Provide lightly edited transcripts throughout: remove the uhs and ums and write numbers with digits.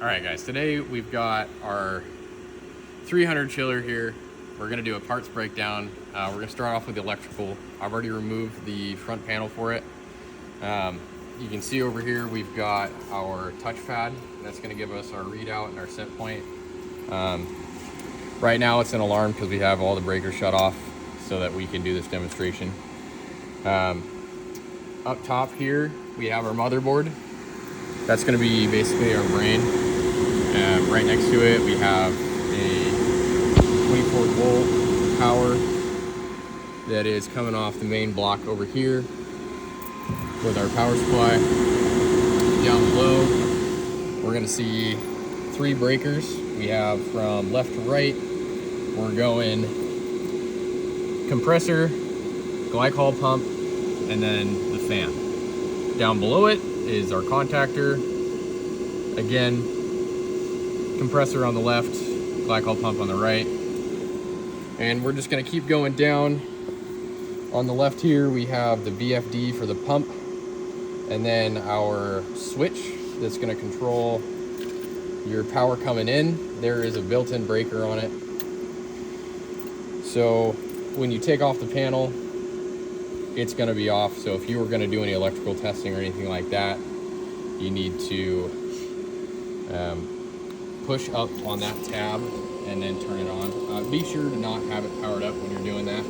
All right, guys, today we've got our 300 chiller here. We're gonna do a parts breakdown. We're gonna start off with the electrical. I've already removed the front panel for it. You can see over here, we've got our touchpad. That's gonna give us our readout and our set point. Right now it's an alarm because we have all the breakers shut off so that we can do this demonstration. Up top here, we have our motherboard. That's gonna be basically our brain. Right next to it, we have a 24-volt power that is coming off the main block over here with our power supply. Down below, we're gonna see 3 breakers. We have from left to right, we're going compressor, glycol pump, and then the fan. Down below it is our contactor. Again, compressor on the left, glycol pump on the right. And we're just gonna keep going down. On the left here, we have the VFD for the pump, and then our switch that's gonna control your power coming in. There is a built-in breaker on it. So when you take off the panel, it's gonna be off. So if you were gonna do any electrical testing or anything like that, you need to push up on that tab and then turn it on. Be sure to not have it powered up when you're doing that,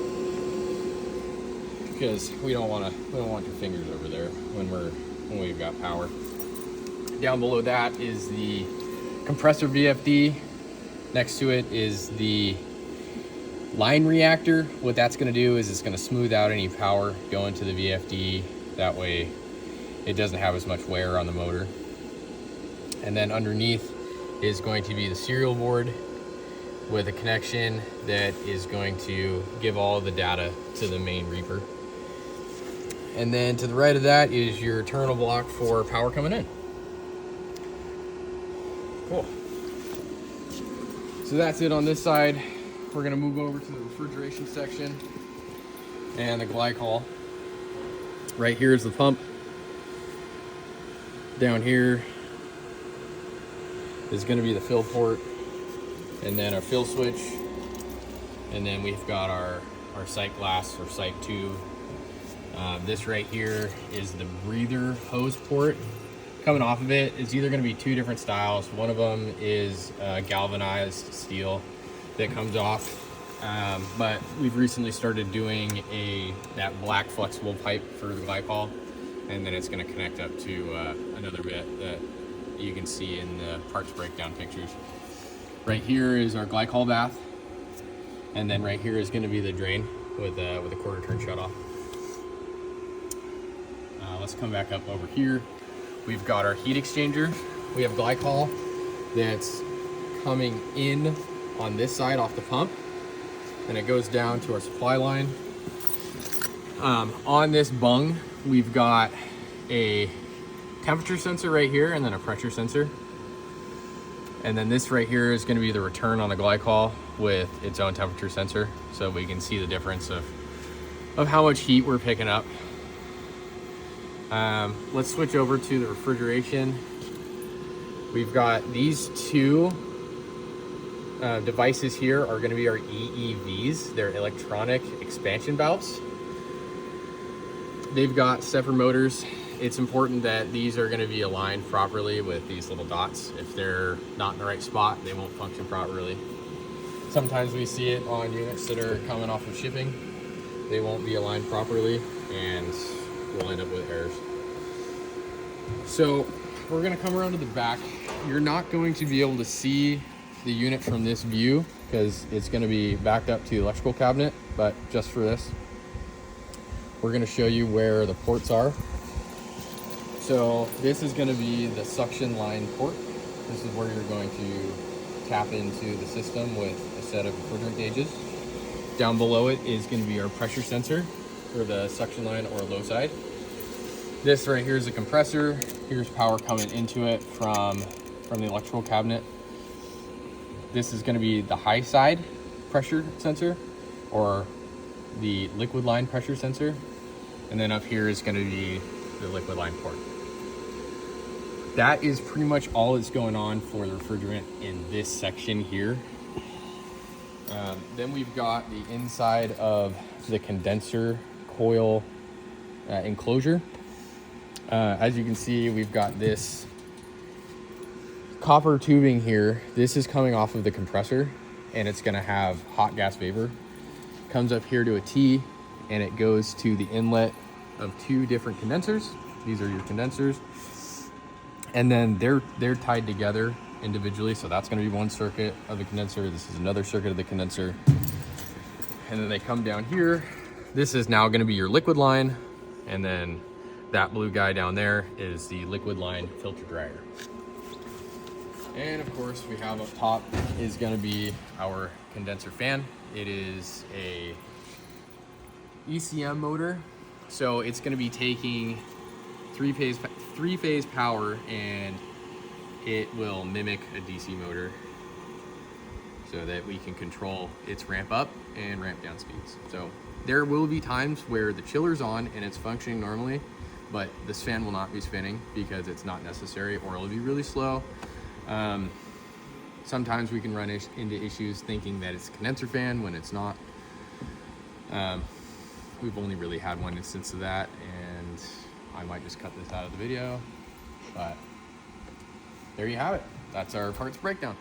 because we don't want your fingers over there when we've got power. Down below that is the compressor VFD. Next to it is the line reactor. What that's going to do is it's going to smooth out any power going to the VFD. That way it doesn't have as much wear on the motor. And then underneath is going to be the serial board with a connection that is going to give all the data to the main Reaper. And then to the right of that is your terminal block for power coming in. Cool. So that's it on this side. We're gonna move over to the refrigeration section and the glycol. Right here is the pump. Down here is going to be the fill port, and then our fill switch, and then we've got our sight glass or sight tube. This right here is the breather hose port. Coming off of it is either going to be 2 different styles. One of them is galvanized steel that comes off, but we've recently started doing that black flexible pipe for the glycol, and then it's going to connect up to another bit that you can see in the parts breakdown pictures. Right here is our glycol bath, and then right here is going to be the drain with a 1/4 turn shut off. Let's come back up over here. We've got our heat exchanger. We have glycol that's coming in on this side off the pump, and it goes down to our supply line. On this bung, we've got a temperature sensor right here, and then a pressure sensor. And then this right here is going to be the return on the glycol with its own temperature sensor, so we can see the difference of how much heat we're picking up. Let's switch over to the refrigeration. We've got these 2 devices here are going to be our EEVs. They're electronic expansion valves. They've got separate motors. It's important that these are going to be aligned properly with these little dots. If they're not in the right spot, they won't function properly. Sometimes we see it on units that are coming off of shipping. They won't be aligned properly, and we'll end up with errors. So we're going to come around to the back. You're not going to be able to see the unit from this view because it's going to be backed up to the electrical cabinet, but just for this, we're going to show you where the ports are. So this is going to be the suction line port. This is where you're going to tap into the system with a set of refrigerant gauges. Down below it is going to be our pressure sensor for the suction line or low side. This right here is a compressor. Here's power coming into it from the electrical cabinet. This is going to be the high side pressure sensor, or the liquid line pressure sensor. And then up here is going to be the liquid line port. that is pretty much all that's going on for the refrigerant in this section here. Then we've got the inside of the condenser coil enclosure. As you can see, we've got this copper tubing here. This is coming off of the compressor, and it's going to have hot gas vapor. Comes up here to a T, and it goes to the inlet of 2 different condensers. These are your condensers, and then they're tied together individually. So that's going to be one circuit of the condenser. This is another circuit of the condenser, and then they come down here. This is now going to be your liquid line, and then that blue guy down there is the liquid line filter dryer. And of course, we have up top is going to be our condenser fan. It is a ECM motor, so it's going to be taking three-phase power, and it will mimic a DC motor so that we can control its ramp up and ramp down speeds. So there will be times where the chiller's on and it's functioning normally, but this fan will not be spinning because it's not necessary, or it'll be really slow. Sometimes we can run into issues thinking that it's a condenser fan when it's not. We've only really had one instance of that, and I might just cut this out of the video, but there you have it. That's our parts breakdown.